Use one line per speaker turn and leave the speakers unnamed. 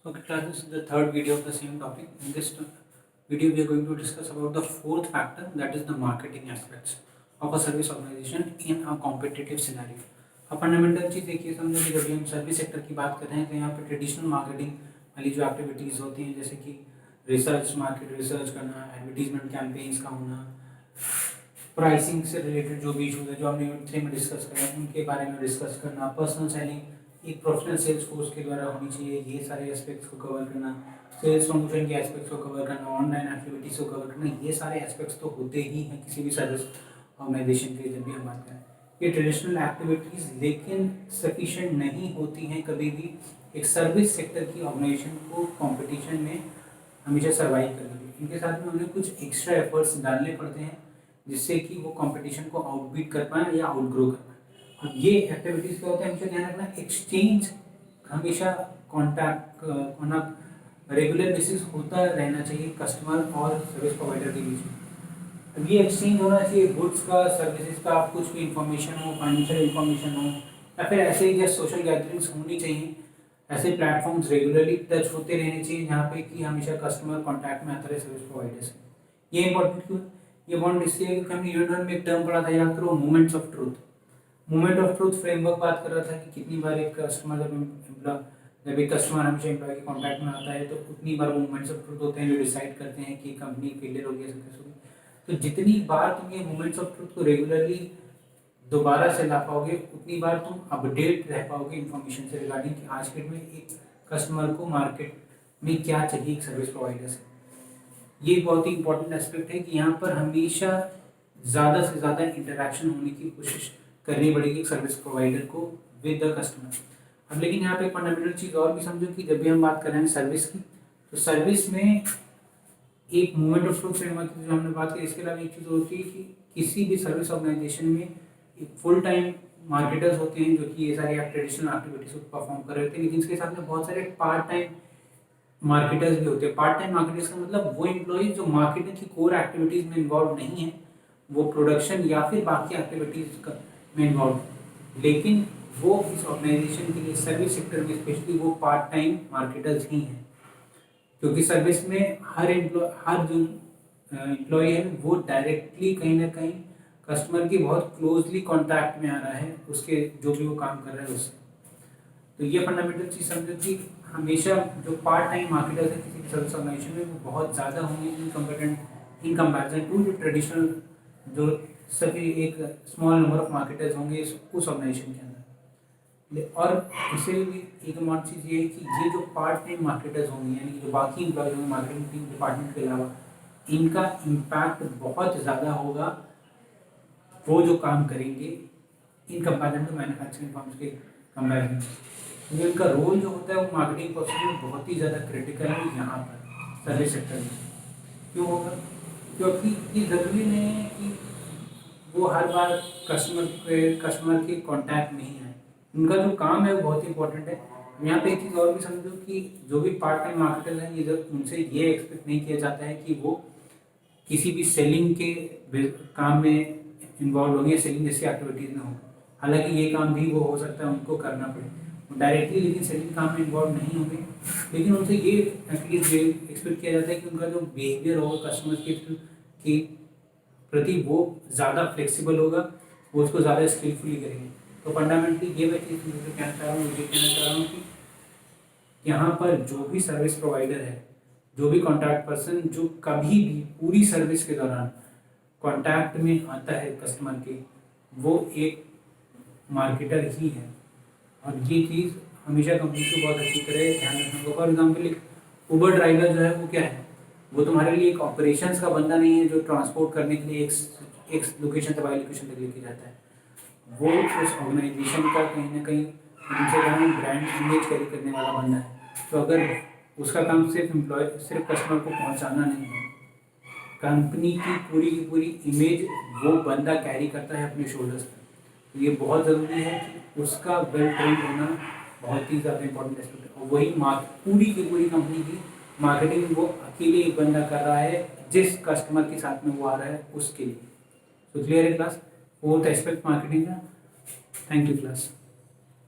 Okay, class, this is the third video of the same topic. In this video, we are going to discuss about the fourth factor, that is the marketing aspects of a service organization in a competitive scenario. अब fundamental चीज़ देखिए, समझो कि जब हम service sector की बात कर रहे हैं तो यहाँ पे ट्रेडिशनल मार्केटिंग वाली जो एक्टिविटीज़ होती हैं, जैसे कि रिसर्च, मार्केट रिसर्च करना, एडवर्टीजमेंट कैंपेन्स का होना, प्राइसिंग से रिलेटेड जो भी इशूज़ है जो हमने यूनिट 3 में डिस्कस करा उनके बारे में डिस्कस करना, पर्सनल सेलिंग एक प्रोफेशनल सेल्स फोर्स के द्वारा होनी चाहिए, ये सारे एस्पेक्ट्स को कवर करना, सेल्स प्रमोशन के एस्पेक्ट्स को कवर करना, ऑनलाइन एक्टिविटीज़ को कवर करना, ये सारे एस्पेक्ट्स तो होते ही हैं किसी भी सर्विस ऑर्गेनाइजेशन के जब भी हम बात करें। ये ट्रेडिशनल एक्टिविटीज़ लेकिन सफिशिएंट नहीं होती हैं कभी भी एक सर्विस सेक्टर की ऑर्गेनाइजेशन को कंपटीशन में हमेशा सर्वाइव करने के लिए। इनके साथ में हमें कुछ एक्स्ट्रा एफर्ट्स डालने पड़ते हैं जिससे कि वो कंपटीशन को आउटबीट कर पाए या आउटग्रो कर पाए। अब ये एक्टिविटीज़ क्या होता है, हमेशा ध्यान रखना, एक्सचेंज हमेशा कॉन्टैक्ट ऑन रेगुलर बेसिस होता रहना चाहिए कस्टमर और सर्विस प्रोवाइडर के बीच में। अब ये एक्सचेंज होना चाहिए गुड्स का, सर्विसेज का, कुछ भी इंफॉर्मेशन हो, फाइनेंशियल इंफॉर्मेशन हो, या फिर ऐसे ही जैसे सोशल गैदरिंग्स होनी चाहिए। ऐसे प्लेटफॉर्म्स रेगुलरली टच होते रहने चाहिए जहाँ पे कि हमेशा कस्टमर कॉन्टैक्ट में आता रहे सर्विस प्रोवाइडर से। ये इंपॉर्टेंट क्यों? ये बॉन्ड इसलिए क्योंकि हमने यूनिट 1 में एक टर्म पढ़ा था, याद करो, moments of truth. Moment of truth framework बात कर रहा था कि कितनी बार एक कस्टमर जब एक कस्टमर हमेशा एम्प्लॉय के कॉन्टैक्ट में आता है तो उतनी बार वो मोमेंट्स ऑफ ट्रूथ होते हैं जो डिसाइड करते हैं कि कंपनी फेलियर होगी या सक्सेस होगी। तो जितनी बार तुम ये मोमेंट्स ऑफ ट्रूथ को रेगुलरली दोबारा से ला पाओगे उतनी बार तुम अपडेट रह पाओगे इन्फॉर्मेशन से रिगार्डिंग कि आज के डेट में एक कस्टमर को मार्केट में क्या चाहिए एक सर्विस प्रोवाइडर से। ये बहुत ही इंपॉर्टेंट एस्पेक्ट है कि यहाँ पर हमेशा ज़्यादा से ज़्यादा इंटरेक्शन होने की कोशिश करनी पड़ेगी एक सर्विस प्रोवाइडर को विद द कस्टमर। अब लेकिन यहाँ पे एक फंडामेंटल चीज़ और भी समझो कि जब भी हम बात कर रहे हैं सर्विस की, तो सर्विस में एक मूवमेंट ऑफ ट्रूथ फ्रेमवर्क की जो हमने बात की, इसके अलावा एक चीज़ होती है कि किसी भी सर्विस ऑर्गेनाइजेशन में एक फुल टाइम मार्केटर्स होते हैं जो कि ये सारी ट्रेडिशनल एक्टिविटीज़ को परफॉर्म कर रहे होते हैं, लेकिन इसके साथ में बहुत सारे पार्ट टाइम मार्केटर्स भी होते हैं। पार्ट टाइम मार्केटर्स का मतलब वो एम्प्लॉयज जो मार्केटिंग की कोर एक्टिविटीज़ में इन्वॉल्व नहीं है, वो प्रोडक्शन या फिर बाकी एक्टिविटीज़ में इन्वॉल्व, लेकिन वो इस ऑर्गेनाइजेशन के लिए सर्विस सेक्टर में स्पेशली वो पार्ट टाइम मार्केटर्स ही हैं, क्योंकि सर्विस में हर जो एम्प्लॉय है वो डायरेक्टली कहीं ना कहीं कस्टमर की बहुत क्लोजली कॉन्टैक्ट में आ रहा है उसके जो भी वो काम कर रहा है उससे। तो ये फंडामेंटल चीज़ समझो कि हमेशा जो पार्ट टाइम मार्केटर्स है किसी भी सर्विस ऑर्गेनाइजेशन में वो बहुत ज़्यादा होंगे इन कंपैरिजन टू जो ट्रेडिशनल जो सभी एक स्मॉल नंबर ऑफ मार्केटर्स होंगे उस ऑर्गेनाइजेशन के अंदर। और इससे भी एक इम्पॉर्टेंट चीज़ ये है कि ये जो पार्ट टाइम मार्केटर्स होंगे यानी जो बाकी एम्प्लॉयज होंगे मार्केटिंग टीम डिपार्टमेंट के अलावा, इनका इम्पैक्ट बहुत ज़्यादा होगा वो जो काम करेंगे in comparison to manufacturing firms के कंपैरिजन। क्योंकि उनका रोल जो होता है वो मार्केटिंग प्रोसेस में बहुत ही ज़्यादा क्रिटिकल है यहाँ पर सर्विस सेक्टर में। क्यों होगा? क्योंकि ये ज़रूरी नहीं है कि वो हर बार कस्टमर के कॉन्टैक्ट में ही आए। उनका जो काम है वो बहुत इंपॉर्टेंट है। यहाँ पे एक चीज़ और भी समझो कि जो भी पार्ट टाइम मार्केटर्स हैं ये उनसे ये एक्सपेक्ट नहीं किया जाता है कि वो किसी भी सेलिंग के काम में इन्वॉल्व होंगे, सेलिंग जैसी एक्टिविटीज़ में होंगे। हालांकि ये काम भी वो हो सकता है उनको करना पड़े डायरेक्टली, लेकिन सेलिंग काम में इन्वॉल्व नहीं होंगे, लेकिन उनसे ये एटलीस्ट एक्सपेक्ट किया जाता है कि उनका जो बिहेवियर होगा कस्टमर के प्रति वो ज़्यादा फ्लेक्सिबल होगा, वो उसको ज़्यादा स्किलफुली करेंगे। तो फंडामेंटली ये मैं चीज़ कहना चाह रहा हूँ कि यहाँ पर जो भी सर्विस प्रोवाइडर है, जो भी कॉन्टैक्ट पर्सन जो कभी भी पूरी सर्विस के दौरान कॉन्टैक्ट में आता है कस्टमर के, वो एक मार्केटर ही है। और ये चीज़ हमेशा कंपनी को बहुत अच्छी तरह ध्यान रखना होगा। फॉर एग्जाम्पल एक उबर ड्राइवर जो है वो क्या है, वो तुम्हारे लिए एक ऑपरेशंस का बंदा नहीं है जो ट्रांसपोर्ट करने के लिए एक लोकेशन से वाई लोकेशन तक लेके जाता है। वो उस ऑर्गेनाइजेशन का कहीं ना कहीं उनसे ब्रांड इमेज कैरी करने वाला बंदा है। तो अगर उसका काम सिर्फ कस्टमर को पहुंचाना नहीं है, कंपनी की पूरी इमेज वो बंदा कैरी करता है अपने शोल्डर्स पर। तो ये बहुत ज़रूरी है कि उसका वेल ट्रेंड होना बहुत ही ज़्यादा इंपॉर्टेंट एस्पेक्ट है। और वही पूरी की पूरी कंपनी की मार्केटिंग वो अकेले एक बंदा कर रहा है जिस कस्टमर के साथ में वो आ रहा है उसके लिए। तो क्लियर है क्लास? फोर्थ एस्पेक्ट मार्केटिंग का। Thank you class.